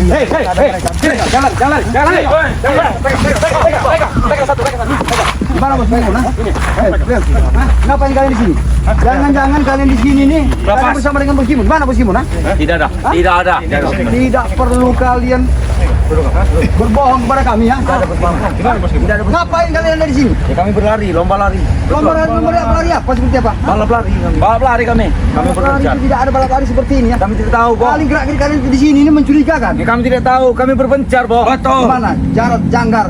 Jalan. Gimana bos? Ngapain kalian di sini? Jangan-jangan kalian di sini nih kalian bersama dengan Bos Kimun. Mana Bos Kimun? Tidak ada. Tidak perlu kalian berbohong kepada kami ya. Ngapain kalian ada di sini? Ya, kami berlari, lomba lari. Lomba lari apa? Seperti apa? Balap lari kami. Kami berpencar. Tidak ada balap lari seperti ini ya. Kami tidak tahu, Bos. Kali gerak-gerik kalian di sini ini mencurigakan. Ya, kami tidak tahu, kami berpencar, Bos. Betul. Mana? Jarod, Janggar,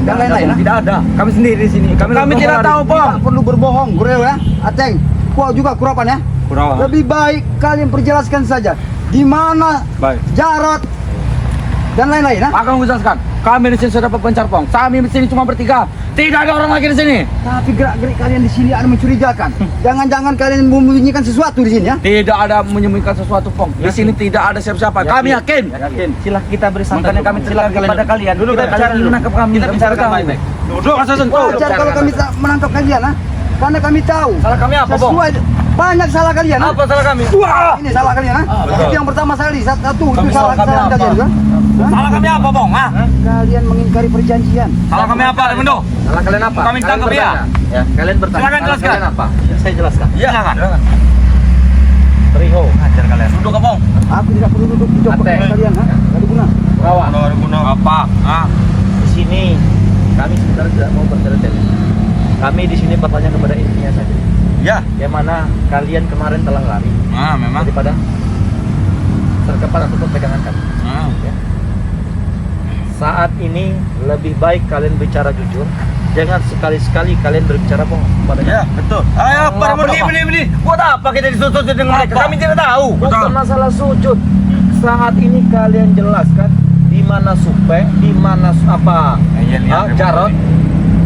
dan lain-lain. Tidak ada. Kami sendiri di sini. Kami tidak tahu, Bos. Tidak perlu berbohong, Gurel ya. Aceng, Kau juga Kurapan ya. Kurapan. Lebih baik kalian perjelaskan saja di mana Jarod dan lain-lain ya. Akan menjelaskan. Kami di sini sudah berpencar, Pong. Kami di sini cuma bertiga. Tidak ada orang lagi di sini. Tapi gerak-gerik kalian di sini ada mencurigakan. Jangan-jangan kalian membunyikan sesuatu di sini ya? Tidak ada menyembunyikan sesuatu, Pong. Di sini tidak ada siapa-siapa. Kami yakin. Silakan kita beri santai. Kami silakan kepada kalian. Dulu kita bicara dulu. Menangkap kami. Kita bicara baik-baik. Duduk, Asasun. Wajar kalau kami tak menangkap kalian ha? Karena kami tahu. Salah kami apa, Bong? Sesuai banyak salah kalian. Ha? Apa salah kami? Ini salah kalian ha? Itu yang pertama sekali. Satu itu salah kami apa? kalian juga. Salah kami apa, Bong? Kalian mengingkari perjanjian. Salah kami apa, Raimundo? Salah kalian apa? Kami tangkap dia. Ya, kalian bertanya. Silakan Salah jelaskan. kalian apa? Saya jelaskan. Iya, silakan. Teriho, ajar kalian. Duduk, Bong. Aku tidak perlu duduk di jokoh Ate. kalian ha? Ada guna. Rawa. Apa? Di sini kami sebenarnya tidak mau bertele-tele. Kami di sini bertanya kepada intinya saja. Ya. Yang mana kalian kemarin telah lari Memang. daripada terkepal ataupun pegangan kami. Ya. Saat ini lebih baik kalian bicara jujur. Jangan sekali-sekali kalian berbicara bohong kepada kami. Ya, betul. Ayo, beli. Buat apa kita disusun dengan mereka? Kami tidak tahu. Bukan masalah sujud. Saat ini kalian jelaskan di mana Supe, di mana apa? Jarod,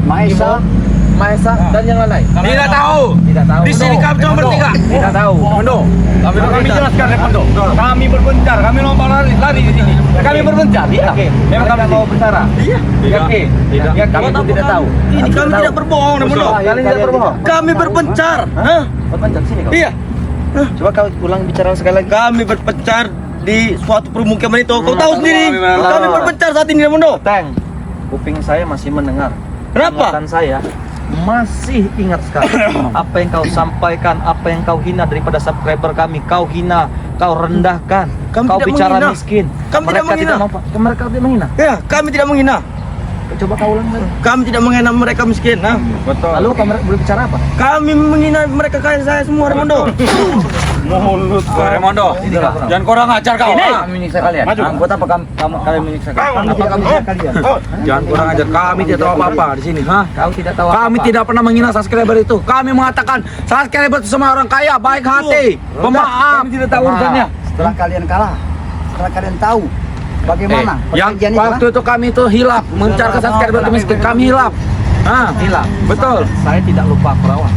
Maesa. Maesa dan yang lain. Tidak tahu. Tidak tahu. Di sini kami cuma bertiga. Tidak tahu. Mondo. Kami jelaskan, Mondo. Kami berpencar, kami lomba lari di sini. Kami berpencar. Yakin? Memang kami mau bicara. Iya. Yakin? Yakin? Kamu Kamu tidak tahu. Ini kami tidak berbohong, Mondo. Kalian tidak berbohong. Kami berpencar. Hah? Berpencar sini kau. Iya. Coba kau ulang bicara sekali lagi. Kami berpencar di suatu permukiman itu. Kau tahu sendiri. Kami berpencar saat ini, Mondo. Teng, kuping saya masih mendengar. Kenapa? Ingatan saya masih ingat sekali apa yang kau sampaikan, apa yang kau hina daripada subscriber kami. Kau hina, kau rendahkan, Kami kau tidak bicara menghina. miskin. Kami tidak menghina. Mereka tidak menghina. Ya, kami tidak menghina. Coba kau ulang lagi. Kami tidak menghina mereka miskin. Nah, Lalu kau berbicara apa? kami menghina mereka kaya saya semua, Raimondo. Mulut, Raimondo. Jangan kurang ajar kau. Kami menyiksa kalian. Maju. Buat apa kalian menyiksa kalian? Apa kami bisa kalian? Jangan kurang ajar. Kami tidak tahu apa-apa di sini, ha? Kau tidak tahu Kami apa-apa. tidak pernah menghina subscriber itu. Kami mengatakan subscriber itu semua orang kaya, baik hati, pemaaf. Kami tidak tahu urusannya. Setelah kalian kalah, setelah kalian tahu bagaimana Yang perjanjian itu, waktu itu kami itu hilaf mencari subscriber itu miskin. Kami hilaf. Hilang. Betul. Saya tidak lupa perawan.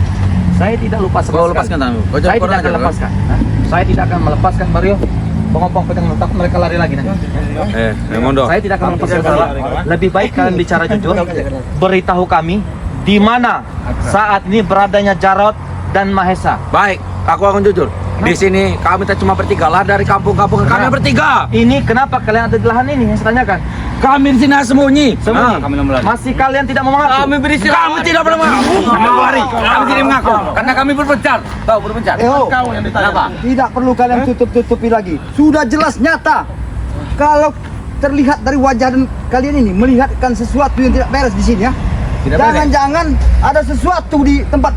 Saya tidak lupa sama Kau sekali. lepaskan tanganmu. Kau Saya jangan tidak kurang akan ajar. lepaskan. Saya tidak akan melepaskan Mario. Pengopong pegang takut mereka lari lagi nanti. Raimondo. Saya tidak akan melepaskan Mario. Lebih baik kalian bicara jujur. Beritahu kami di mana saat ini beradanya Jarod dan Mahesa. Baik, aku akan jujur. Di sini kami tak cuma bertiga lah dari kampung-kampung. Kami Nah. bertiga. Ini kenapa kalian ada di lahan ini yang saya tanyakan? Kami di sini sembunyi. Sembunyi. Ah. Masih kalian tidak mau mengaku? Kami beristirahat. Kami tidak pernah mengaku. Kami lari. Kami tidak mengaku. Karena kami berpencar. Tahu berpencar. Kau yang ditanya. Kenapa? tidak perlu kalian tutup-tutupi lagi. Sudah jelas nyata. Kalau terlihat dari wajah dan kalian ini melihatkan sesuatu yang tidak beres di sini ya. Tidak beres. Jangan-jangan ada sesuatu di tempat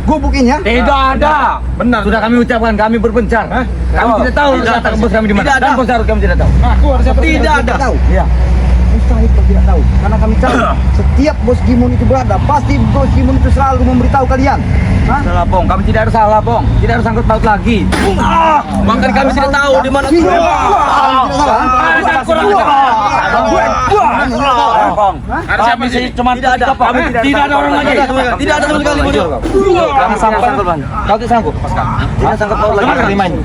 gubuk ini ya. Tidak ada. Benar. Sudah kami ucapkan kami berpencar. Kami tidak tahu letak bos kami di mana. Tidak ada. Dan bos Jarod kami tidak tahu. Tidak ada. Tahu. Iya. Mustahil kau tidak tahu. Karena kami tahu setiap Bos Gimun itu berada, pasti Bos Gimun itu selalu memberitahu kalian. Hah? Salah, Pong. Kami tidak ada salah, Pong. Tidak ada sangkut paut lagi. Bahkan kami tidak tahu di mana. Tidak salah. Pong. Ada siapa di sini? Cuma Tidak ada. Kami tidak ada orang lagi. Tidak ada sama sekali. Jujur kau. Jangan sampai kau tidak sanggup. Tidak sanggup kau lagi terima ini.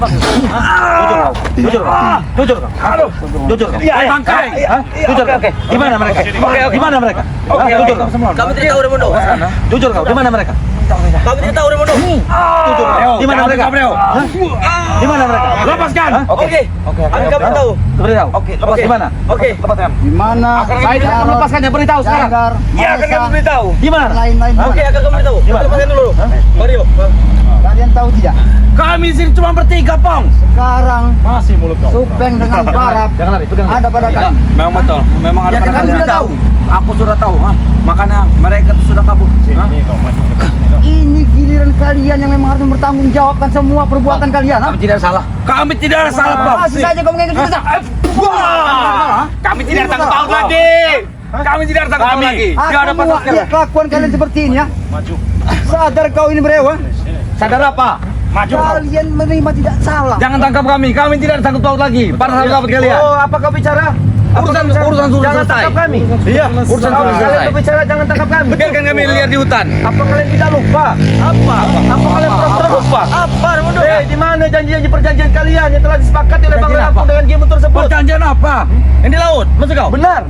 Jujur kau. Jujur kau. Jujur kau. Jujur kau. Bangkai. Jujur kau. Gimana mereka? Gimana mereka? Jujur kau. Kami tidak tahu, Raimondo. Jujur kau. Gimana mereka? Kami tidak tahu Raimondo. Di mana mereka? Di mana mereka? Lepaskan. Oke. Kami tahu. Beritahu. Oke. Di mana? Oke. Di mana? Saya tidak akan melepaskannya, beritahu sekarang. Iya, akan kami beritahu. Di mana? Lain-lain. Oke, akan kami beritahu. Lepaskan dulu. Mario. Kalian tahu tidak? Kami sini cuma bertiga, Pong. Sekarang Masih mulut kau. Supeng dengan Barap Jangan lari, pegang. ada pada kami. Memang betul. Memang ada Ya, pada kalian kalian. sudah tahu. Aku sudah tahu, makanya mereka tuh sudah kabur. Ini giliran kalian yang memang harus bertanggungjawabkan semua perbuatan kalian. Kami tidak salah. Kami tidak ada salah, Pong. Masih saja kau mengikuti kita. Wah! Kami tidak sanggup tahu lagi. Kami tidak sanggup tahu lagi. Tidak ada pasal Lihat kelakuan kalian seperti ini ya. Sadar kau ini berewa? Sadar apa? Kalian menerima tidak salah. Jangan tangkap kami tidak sanggup tahu lagi. Para sahabat kalian. Oh, apa kau bicara? Urusan sudah Jangan selesai. tangkap kami. Iya, urusan sudah Kalian selesai. berbicara jangan tangkap kami. Biarkan kami lihat di hutan. Apa kalian tidak lupa? Apa kalian pura-pura lupa? Apa, Raimondo? Di mana janji-janji perjanjian kalian yang telah disepakati oleh Bang Janji Lampung apa? dengan game tersebut? Perjanjian apa? Yang di laut, maksud kau? Benar.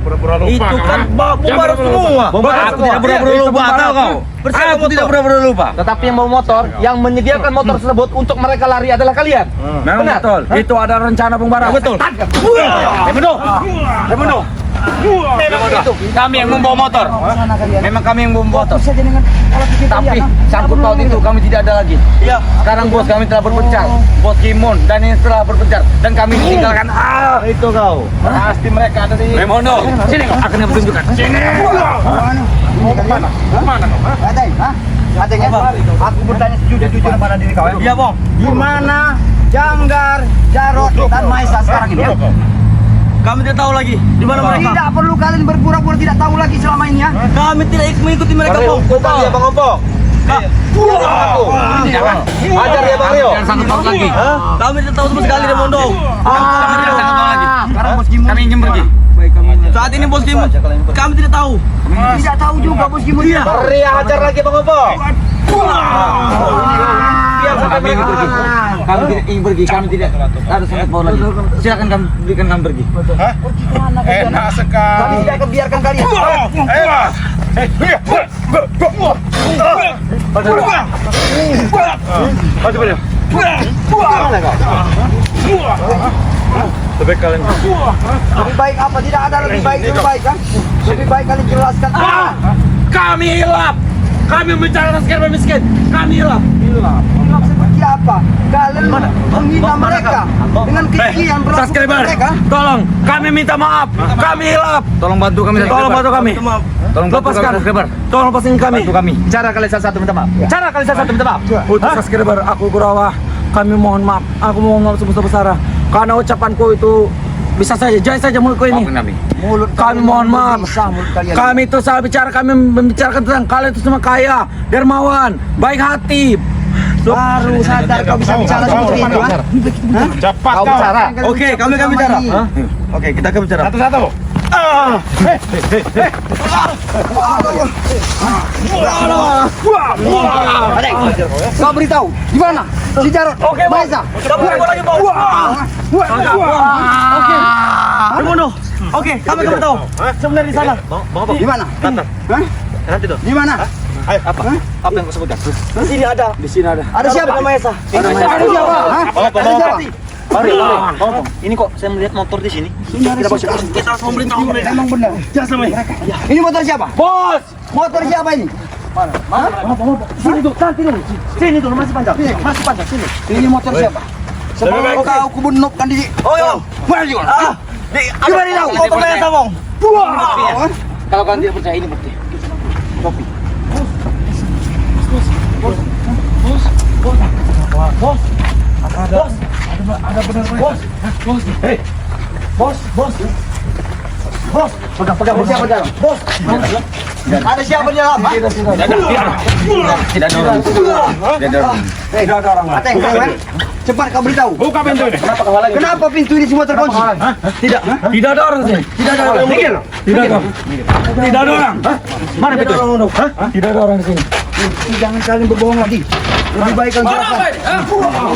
Itu kan bubar semua. Aku tidak pura-pura lupa atau kau? Aku tidak pura-pura lupa. Tetapi yang bawa motor, yang menyediakan motor tersebut untuk mereka lari adalah kalian. Memang Benar. betul. Itu ada rencana pembarang. Betul. Raimondo. Kami yang membawa motor. Sana kalian. Memang kami yang membawa motor. Fokus saja dengan pola pikir Tapi kalian. sangkut paut itu kami tidak ada lagi. Iya. Sekarang bos kami telah berpencar. Bos Kimon dan ini telah berpencar dan kami ditinggalkan. Itu kau. Pasti mereka ada di. Raimondo, sini kau akan aku tunjukkan. Sini. Mau kemana? Kemana kau? Adeng, Adeng ya? Aku bertanya sejujur-jujur pada diri kau ya. Iya, Bang. Di mana Janggar, Jarot, dan Maisa sekarang ini ya? Kami tidak tahu lagi di mana Tidak perlu kalian berpura-pura tidak tahu lagi selama ini ya. Kami tidak mengikuti mereka, Bang. Ya Bang Ompo. Jangan. Ajar ya Bang Rio. Jangan sangkut paut lagi. Kami tidak tahu sama sekali Raimondo. Kami tidak sangkut paut lagi. Sekarang Bos Gimun. Kami ingin pergi. Saat ini Bos Kim, kami tidak tahu. Tidak tahu juga Bos Gimun. Beri ajar lagi Bang Ompo. Biar sampai Kami ingin pergi. Kami tidak ingin pergi. Kami tidak ada sangkut paut lagi. Silakan kami berikan kami pergi. Enak sekali. Kami tidak akan biarkan kalian. Lebih kalian. Lebih baik apa? Tidak ada lebih baik kan? Lebih baik kalian jelaskan. Kami hilap. Kami membicarakan serba miskin. Kami hilap. Hilap seperti apa? Kalian menghina mereka dengan kejian berlaku Subscriber, mereka. tolong kami minta maaf. Kami hilap. Tolong bantu kami. Tolong bantu kami. Tolong lepaskan. Tolong lepasin kami. Bantu kami. Cara kalian satu minta maaf. Cara kalian satu minta maaf. Untuk subscriber aku Kurawa, kami mohon maaf. Aku mohon maaf sebesar-besar karena ucapanku itu bisa saja, jangan saja mulutku ini. Mulut Kami mohon maaf. bisa, mulut kalian. Kami itu salah bicara, kami membicarakan tentang kalian itu semua kaya, dermawan, baik hati. Baru sadar kau bisa bicara seperti itu. Hah? Cepat Kau bicara. Oke, kami akan bicara. Hah? Oke, kita akan bicara. Satu-satu. Kau beritahu di mana? Si Jarot. Oke, Bang. Maisa. Kamu lagi, Bang. Oke. Raimondo. Oke, kami akan tahu. Sebenarnya di sana. Di mana? Hah? Nanti tuh. Di mana? Apa yang kau sebutkan? Di sini ada. Di sini ada. Ada siapa? Nama Esa. Ada siapa? Hah? Ada siapa? Mari. Ini kok saya melihat motor di sini. Kita Kita harus memberitahu mereka. Memang benar. Ini motor siapa? Bos, Motor siapa ini? Sini tuh, nanti dulu. Sini dulu masih panjang. Masih panjang sini. Ini motor siapa? Sebelum kau kubunukkan di. Oh, iya. Mana juga? Gimana tahu? Motor Esa, Bang. kalau kalian tidak percaya ini bukti. Pegang siapa di dalam? Bos. Ada siapa di dalam? Tidak ada orang. Tidak ada orang. Ateng, cepat kau beritahu. Buka pintu ini. Kenapa pintu ini semua terkunci? Tidak ada orang sini. Tidak ada orang. Tidak ada. Tidak ada orang. Mana betul? Tidak ada orang di sini. Jangan kalian berbohong lagi. Lebih baik kalian jelaskan.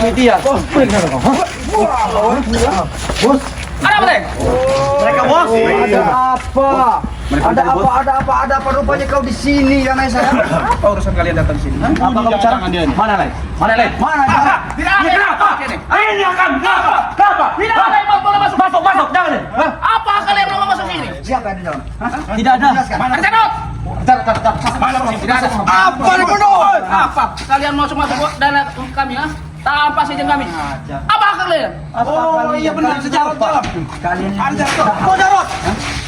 Ini dia. Bos, Ada apa, Teh? Mereka bos. Ada apa? Rupanya kau di sini ya Maesa. Apa urusan kalian datang di sini? Apa kau bicara? Mana, Lek? Mana, Lek? Mana? Tidak ada. Kenapa? Ini akan kenapa? Tidak ada yang mau boleh masuk. Masuk, jangan. Apa kalian mau masuk sini? Siapa yang di dalam? Tidak ada. Jelaskan. Ada Cendot. Tidak ada. Apa di menurut? Apa? Kalian masuk dana kami, ha? Tanpa izin kami. Apa kalian? Oh iya benar sejarah dalam. Kalian Bos Jarot.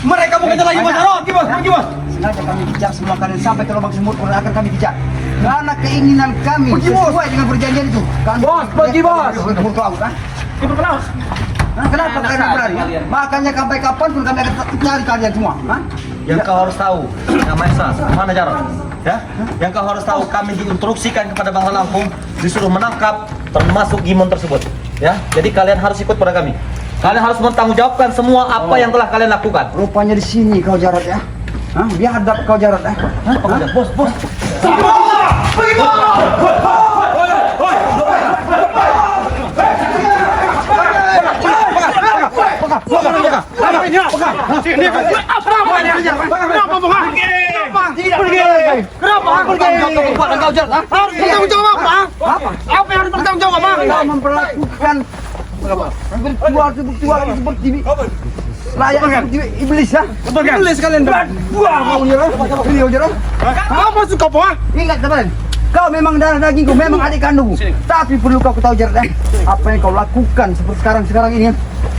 Mereka mau kejar lagi Bos Jarot. Gimana? sengaja kami kejar semua kalian sampai ke lubang sumur akan kami kejar. Karena keinginan kami sesuai dengan perjanjian itu. Bos, pergi, bos. Ibu Klaus. Kenapa kalian berani? Makanya sampai kapanpun kami akan cari kalian semua. Hah? Yang kau harus tahu, Maesa, mana Jarot? Ya? Yang kau harus tahu, kami diinstruksikan kepada bangsa Lampung disuruh menangkap termasuk Gimon tersebut. Ya, jadi kalian harus ikut pada kami. Kalian harus bertanggungjawabkan semua apa yang telah kalian lakukan. Rupanya di sini kau Jarot ya. Hah? Biadab kau Jarot ya. Apa kau Jarot? Bos. Apa yang harus bertanggung jawab? Kau memperlakukan virtual seperti layak seperti iblis ya. Iblis kalian berdua. Beliau Jarot. Apa suka apa? Ingat teman, kau memang darah dagingku, memang adik kandungku. Tapi perlu kau ketahui Jarot, apa yang kau lakukan seperti sekarang ini,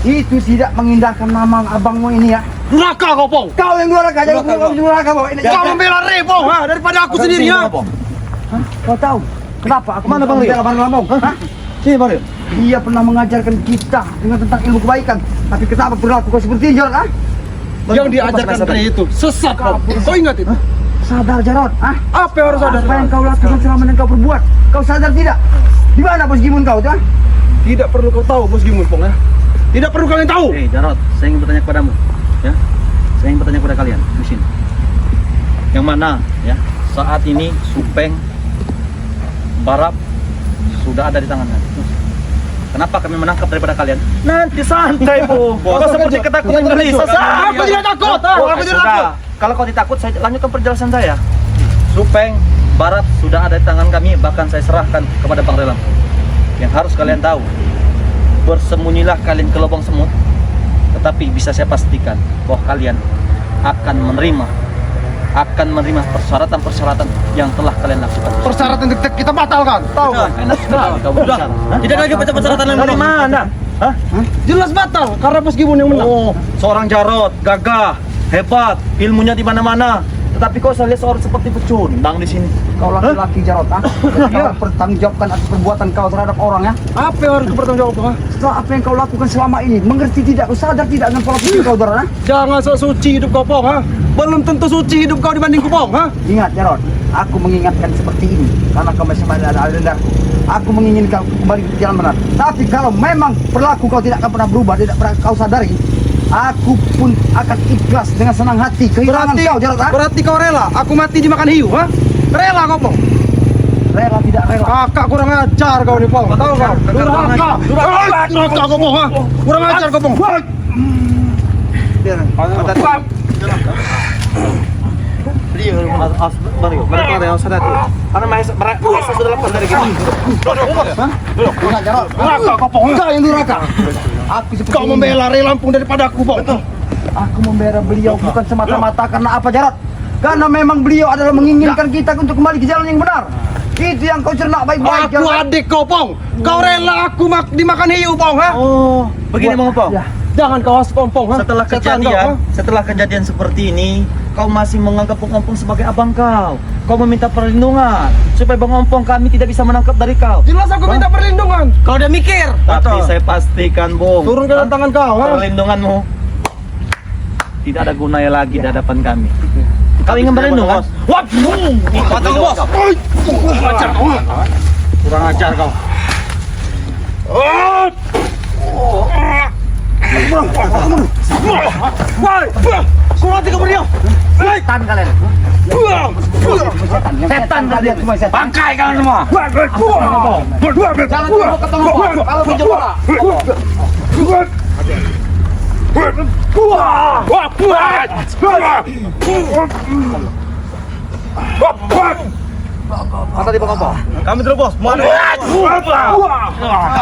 itu tidak mengindahkan nama abangmu ini ya. Durhaka kau, Pong. Kau yang durhaka, jangan kau durhaka kau. Kau membela Rey, Pong, daripada aku sendiri ya. Hah? Kau tahu kenapa aku Mana Bang Rio? membela Bang Lampung? Hah? Sini Bang Rio. Dia pernah mengajarkan kita dengan tentang ilmu kebaikan. Tapi kenapa perilaku kau seperti ini Jarot? Yang diajarkan Rey itu sesat, Pong. Kau ingat itu? Sadar Jarot, Apa yang harus ada? apa yang kau lakukan selama yang kau perbuat? Kau sadar tidak? Di mana bos Gimun kau tuh? Tidak perlu kau tahu, Bos Gimun, Pong ya. Tidak perlu kalian tahu. Jarot, saya ingin bertanya kepadamu. Ya, saya ingin bertanya kepada kalian di sini. Yang mana, ya, saat ini Supeng, Barap sudah ada di tangan kami. Kenapa kami menangkap daripada kalian? Nanti santai, Bu. Kau seperti ketakutan gelisah. Aku tidak takut. Aku tidak takut. Kalau kau ditakut, saya lanjutkan perjalanan saya. Supeng, Barat sudah ada di tangan kami, bahkan saya serahkan kepada Bang Relam. Yang harus kalian tahu, bersembunyilah kalian ke lubang semut, tetapi bisa saya pastikan bahwa kalian akan menerima persyaratan-persyaratan yang telah kalian lakukan. Persyaratan kita batalkan. Tahu kan? Tidak lagi persyaratan yang dari mana? Hah? Jelas batal karena Bos Gimun yang menang. Oh, seorang Jarot, gagah, hebat, ilmunya di mana-mana. Tetapi kau saya lihat seorang seperti pecundang di sini. Kau laki-laki Jarot, kau bertanggungjawabkan atas perbuatan kau terhadap orang ya. Apa yang harus bertanggungjawab? Setelah apa yang kau lakukan selama ini, mengerti tidak? Kau sadar tidak dengan pola pikir kau Jarot? Jangan sok suci hidup kau, Pong, ha? Belum tentu suci hidup kau dibandingku, Pong, ha? Ingat Jarot, aku mengingatkan seperti ini karena kau masih ada dendarku. Aku menginginkan kau kembali ke jalan benar. Tapi kalau memang perilaku kau tidak akan pernah berubah, tidak pernah kau sadari, aku pun akan ikhlas dengan senang hati kehilangan kau Jarot. Berarti kau rela aku mati dimakan hiu, ha? Rela kau, Pong? Rela tidak rela. Kakak kurang ajar kau nih, Pong. Tahu kau? Durhaka kau, Pong, ha? Kurang ajar kau, Pong. Mereka ada yang sadar. Karena Maesa sudah lepas dari kita. Ingat Jarot, Durhaka kau, Pong. kau yang durhaka. Aku seperti Kau ini. membela Rey Lampung daripada aku, Pong. Aku membela beliau bukan semata-mata karena apa Jarot? Karena memang beliau adalah menginginkan kita untuk kembali ke jalan yang benar. Itu yang kau cerna baik-baik Aku adik kau, Pong. Kau rela aku dimakan hiu, Pong, ha? Oh, begini Bang Opong. Ya. Jangan kau hasut, Pong, ha? Setelah kejadian seperti ini, kau masih menganggap Bang Ompong sebagai abang kau. Kau meminta perlindungan supaya Bang Ompong kami tidak bisa menangkap dari kau. Jelas aku minta perlindungan. Kau udah mikir. Tapi saya pastikan, Bung, Turun ke tangan kau, ha? perlindunganmu tidak ada gunanya lagi di hadapan kami. Kau ingin perlindungan? Wah, patah bos. Kurang ajar kau. Kurang ajar kau. Woi, kau mati kau beliau. setan kalian. Setan kalian semua setan. Bangkai kalian semua. Jangan ketemu kalau pinjam bola. Kata di bawah bos. Kami dulu bos. Mau ada.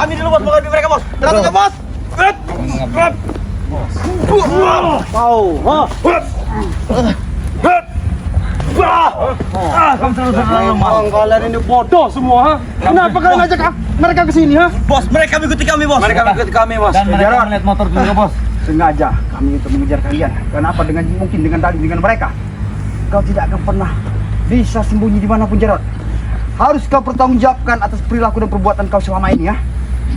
Kami dulu bos. Menghadapi mereka bos. Datang bos. Memang kalian ini bodoh semua, ha? Kenapa kalian ajak mereka ke sini, ha? Bos, mereka mengikuti kami bos. Mereka mengikuti kami, bos. Dan mereka melihat motor juga bos. Sengaja kami untuk mengejar kalian. Kenapa dengan mungkin dengan dalih dengan mereka? Kau tidak akan pernah bisa sembunyi dimanapun Jarod. Harus kau pertanggungjawabkan atas perilaku dan perbuatan kau selama ini ya.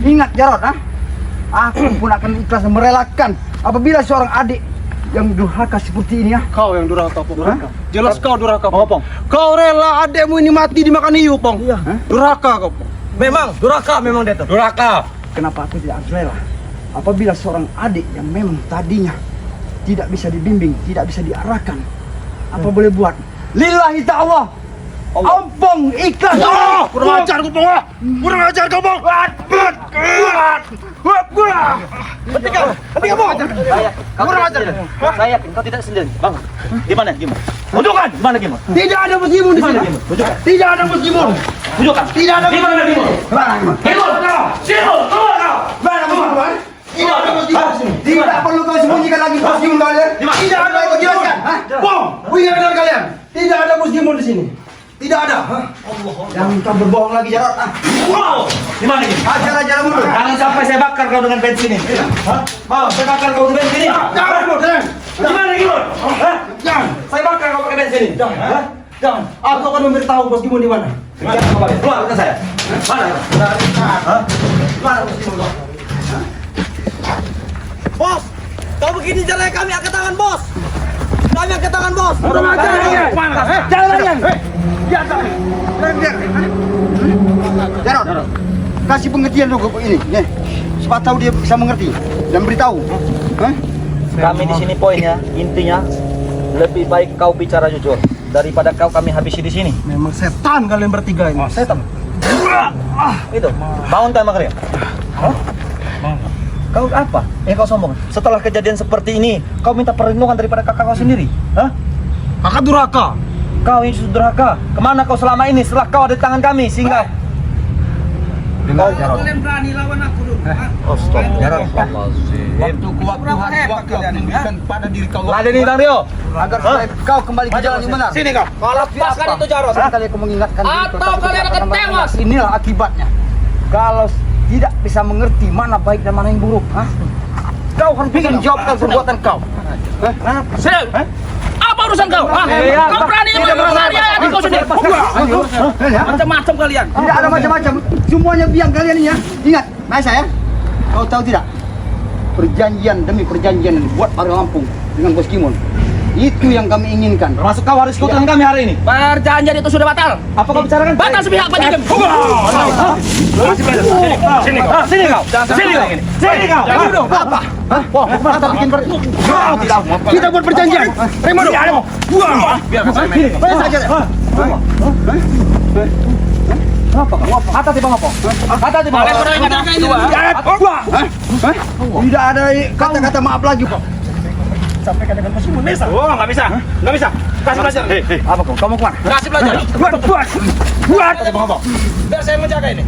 Ingat Jarod, ha? Aku pun akan ikhlas dan merelakan apabila seorang adik yang durhaka seperti ini ya. Kau yang durhaka, Pong. Durhaka? Jelas kau durhaka, Oh, Pong. Kau rela adekmu ini mati dimakan hiu, Pong. Iya. Durhaka kau, Pong. Memang durhaka memang dia tuh. Durhaka. Kenapa aku tidak rela apabila seorang adik yang memang tadinya tidak bisa dibimbing, tidak bisa diarahkan, apa boleh buat? Lillahi ta'ala. Ampun ikhlas. Kurang ajar kau, Pong. Kurang ajar kau, Pong. Henti kamu. Kurang ajar. Saya yakin kau tidak sendiri. Bang, gimana? Tunjukkan. Gimana gimana? Tidak ada meskipun di sini. Tidak ada meskipun. Tunjukkan. Tidak ada Gimana gimana? Tidak ada meskipun di sini. Tidak perlu kau sembunyikan lagi meskipun kalian. Tidak ada kau jelaskan. Bom, dengar kalian. Tidak ada meskipun di sini. Tidak ada. Jangan kau berbohong lagi Jarod. Wow. Gimana ini? Ajar-ajar mundur. Jangan sampai saya bakar kau dengan bensin ini. Mau saya bakar kau dengan bensin ini? Jangan. Gimana gimana? Jangan. Saya bakar kau pakai bensin ini. Jangan. Jangan. Aku akan memberitahu meskipun di mana. Keluar ke saya. Mana? Mana meskipun kau? Bos, kau begini caranya kami angkat tangan bos. Kami angkat tangan bos. Kurang ajar kalian. Jangan kalian. Biar. Jarod, kasih pengertian dulu ini. Nih, supaya tahu dia bisa mengerti dan beritahu. Kami di sini poinnya, intinya lebih baik kau bicara jujur daripada kami habisi di sini. Memang setan kalian bertiga ini. Setan. Itu. Bangun tak makanya? Kau apa? Kau sombong. Setelah kejadian seperti ini, kau minta perlindungan daripada kakak kau sendiri. Hah? Kakak durhaka. Kau ini sudah durhaka. Kemana kau selama ini setelah kau ada di tangan kami sehingga Dengar Jarod. Jarod. Waktu menunjukkan pada diri kau. Ladeni Bang Rio. Agar supaya kau kembali ke jalan yang benar. Sini kau. Lepaskan itu Jarod. Kali aku mengingatkan diri kau, Atau tapi kalian tidak akan pernah tewas. mengingat. Inilah akibatnya. Kalau tidak bisa mengerti mana baik dan mana yang buruk, kau akan bikin jawabkan perbuatan kau. Sel, apa urusan kau? Hah? Kau berani menguasai adik kau sendiri? Macam-macam kalian. Tidak ada macam-macam. Semuanya biang kalian ini ya. Ingat, Maisa ya. Kau tahu tidak? Perjanjian demi perjanjian yang dibuat orang Lampung dengan Bos Kimon. Itu yang kami inginkan. Termasuk kau harus ikut dengan kami hari ini. Perjanjian itu sudah batal. Apa kau bicarakan? Batal sepihak perjanjian. Sini kau. Sini kau. Sini kau. Apa? Kita bikin kita buat perjanjian. Terima dulu. Biar saja. Atas di bawah apa? Atas di bawah. Kalian pernah ingat angka ini? Tidak ada kata-kata maaf lagi, Pak. Sampaikan dengan Bos Kimon. Bisa. Oh, nggak bisa. Nggak bisa. Kasih pelajaran. Apa kau? Kamu kemana? Kasih pelajaran. Buat. Di bawah apa? Biar saya menjaga ini.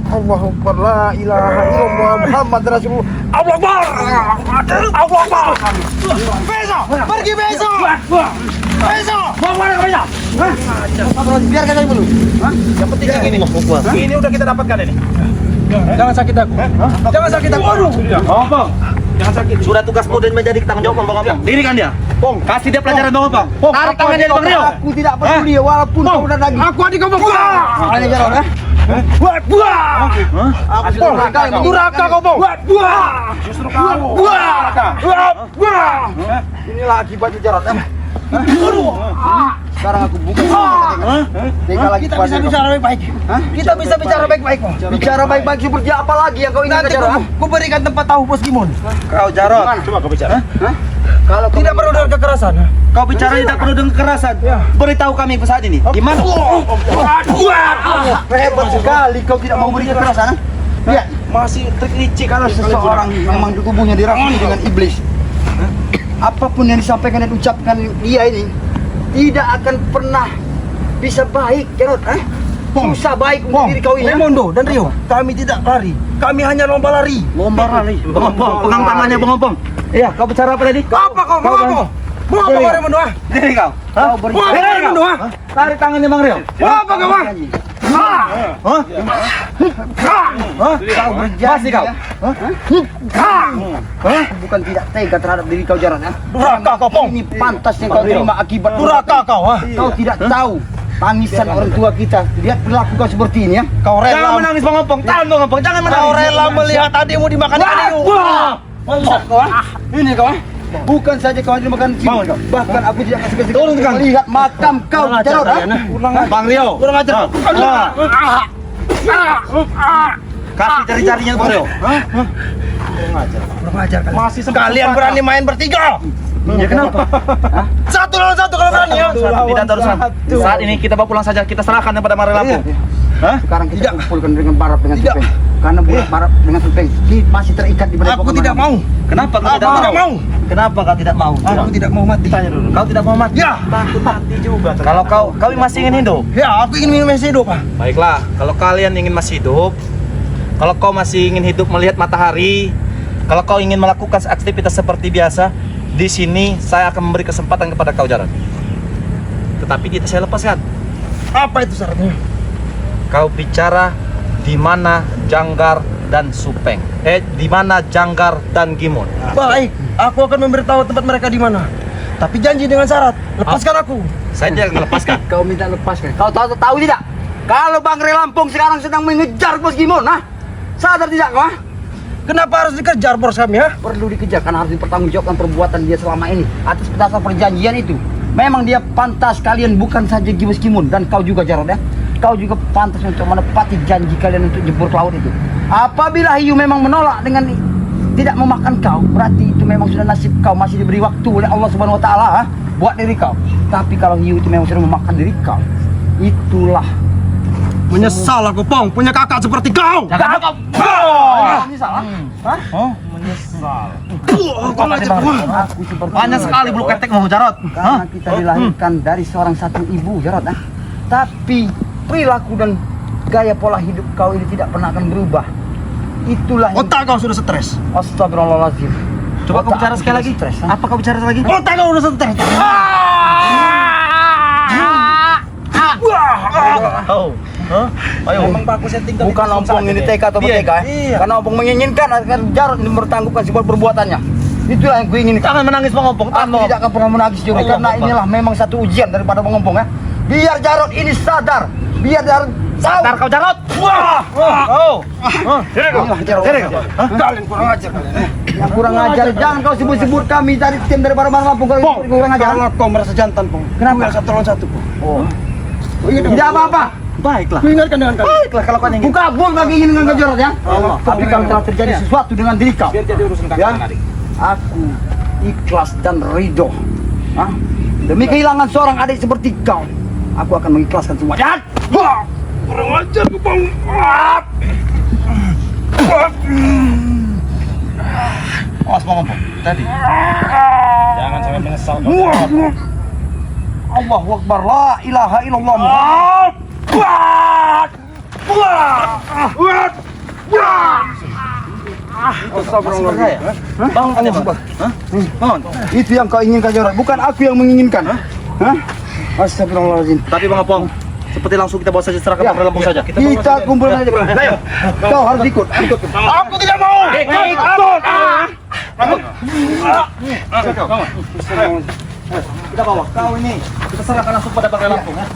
Allahu Akbar, la ilaha illallah Muhammad Rasulullah. Allah Akbar. Allah Akbar. Besok, pergi besok. Besok. Mau mana kau besok? Biarkan saya dulu. Yang penting yang ini. Ini udah kita dapatkan ini. Jangan sakit aku. Jangan sakit aku. Apa? Jangan sakit. Sudah tugasmu dan menjadi tanggung jawab Bang Opong. Dirikan dia. Pong, kasih dia pelajaran Bang Opong. Tarik tangan dia Bang Rio. Aku tidak peduli walaupun kau udah daging. Aku adik kau, Bang. Makanya Jarod ya. Aku sudah kali Durhaka kau, Bang. Justru kau. Inilah akibatnya Jarod. Sekarang aku buka. Tinggal lagi Kita bisa bicara baik-baik. Kita bisa bicara baik-baik. Bicara baik-baik seperti apa lagi yang kau inginkan Jarod? Ku berikan tempat tahu Bos Kimon. Kau Jarod. Coba kau bicara. Kalau Tidak perlu dengan kekerasan. Kau bicara tidak perlu dengan kekerasan. Beritahu kami saat ini. Gimana? hebat sekali kau tidak mau beri kekerasan. Lihat, Masih trik licik. Kalau seseorang memang tubuhnya dirasuki dengan iblis, apapun yang disampaikan dan ucapkan dia ini tidak akan pernah bisa baik, Jarod. Susah baik untuk diri kau ini. Mondo dan Rio, kami tidak lari. Kami hanya lomba lari. Lomba lari. Bang Ompong, pegang tangannya Bang Ompong. Iya, kau bicara apa tadi? Apa kau? Mau apa? Mau apa kau Raimondo? Diri kau. Kau beri. Mau apa Raimondo? Tarik tangannya Bang Rio. Mau apa kau? Kau berjanji kau? bukan tidak tega terhadap diri kau, Jarod. Durhaka kau, Pong. Ini pantas yang kau terima akibat Durhaka kau, Kau tidak tahu tangisan orang tua kita. Lihat perilaku kau seperti ini, ya. Kau Jangan rela menangis Bang Ompong. Tahan Bang Ompong, jangan Kau menangis. rela melihat adikmu dimakan ikan hiu. Bangsat kau, Ini kau, bukan saja kau dimakan cium, bahkan aku tidak kasih melihat makam kau, Jarod. Bang Rio. Kurang ajar. Kasih jari-jarinya Bang Rio. Kurang ajar kalian. Masih kalian berani main bertiga? Ya kenapa? Satu lawan satu kalau berani ya. Tidak terusan. Saat ini kita bawa pulang saja. Kita serahkan kepada Mare Lampung. Hah? Sekarang kita kumpulkan dengan Barap dengan Supeng. Karena buat Barap dengan Supeng masih terikat di Aku tidak mau. Kenapa kau Aku tidak tidak mau? mau. Kenapa kau tidak mau? Aku tidak mau mati. Kau tidak mau mati? Ya. Takut mati juga. Kalau kau masih ingin hidup? Ya, aku ingin minum es hidup, Pak. Baiklah, kalau kalian ingin masih hidup, kalau kau masih ingin hidup melihat matahari, kalau kau ingin melakukan aktivitas seperti biasa, di sini saya akan memberi kesempatan kepada kau, Jarod. Tetapi tidak saya lepaskan. Apa itu syaratnya? Kau bicara di mana Janggar dan Supeng. Di mana Janggar dan Gimon. Baik, aku akan memberitahu tempat mereka di mana. Tapi janji dengan syarat, lepaskan aku. Saya tidak akan lepaskan. Kau minta lepaskan. Kau tahu tidak? Kalau Bang Re Lampung sekarang sedang mengejar Bos Gimon, sadar tidak kau? Kenapa harus dikejar bos kami, ya? Perlu dikejar karena harus dipertanggungjawabkan perbuatan dia selama ini atas dasar perjanjian itu. Memang dia pantas, kalian bukan saja Bos Gimon dan kau juga, Jarod, ya. Kau juga pantas untuk menepati janji kalian untuk jebur ke laut itu. Apabila hiu memang menolak dengan tidak memakan kau, berarti itu memang sudah nasib kau, masih diberi waktu oleh Allah Subhanahu wa taala buat diri kau. Tapi kalau hiu itu memang sudah memakan diri kau, itulah Menyesal aku, Pong, punya kakak seperti kau. Jangan kau. ini salah. Aku seperti Banyak sekali bulu ketekmu, Jarod. karena kita dilahirkan dari seorang satu ibu, Jarod. Tapi perilaku dan gaya pola hidup kau ini tidak pernah akan berubah. Itulah yang Otak kau sudah stres. Astagfirullahaladzim. Coba kau Otak bicara aku sekali sudah lagi. stres, Apa kau bicara lagi? Otak kau sudah stres. Ayo. Memang bagus setting kau. Bukan Ompong ini teka atau berteka, Iya. karena Ompong menginginkan agar Jarod ini bertanggungan sebuah perbuatannya. Itulah yang kuinginkan. Jangan menangis Bang Ompong. Tahan Aku Bang tidak akan pernah menangis Juri, Allah karena Akbar. inilah memang satu ujian daripada Bang Ompong, ya. Biar Jarod ini sadar, biar Jarod tahu. Sadar kau, Jarod. Inilah Jarod. Kalian kurang ajar kalian. Yang kurang ajar, jangan kau sebut-sebut kami dari tim daripada Bang Lampung. Kau kurang ajar. Kalau kau merasa jantan, Pong. Kenapa? Satu lawan satu, Pong. Oh. Tidak apa-apa. Baiklah. Ku ingatkan dengan kalian. Baiklah kalau kau ingin. Buka kabul bagi ingin dengan kau, Jarod, ya. Tapi kalau telah terjadi sesuatu dengan diri kau, Biar jadi urusan ya, kakak adik. aku ikhlas dan ridho. Demi kehilangan seorang adik seperti kau, aku akan mengikhlaskan semua. Dan Kurang ajar ku, Pong. Awas Bang Ompong. Tadi. Jangan sampai menyesal. Allahu Akbar, la ilaha illallah Muhammad. Astagfirullah. Bangun kalian, Bang. Bangun. Itu yang kau inginkan, Jarod, bukan aku yang menginginkan. Astagfirullahaladzim. Tapi Bang Ompong, seperti langsung kita bawa saja serahkan ke Mare Lampung saja. Kita kumpul saja. Ayo, kau harus ikut. Aku tidak mau. Kita bawa. Kau ini kita serahkan langsung pada Mare Lampung, ya.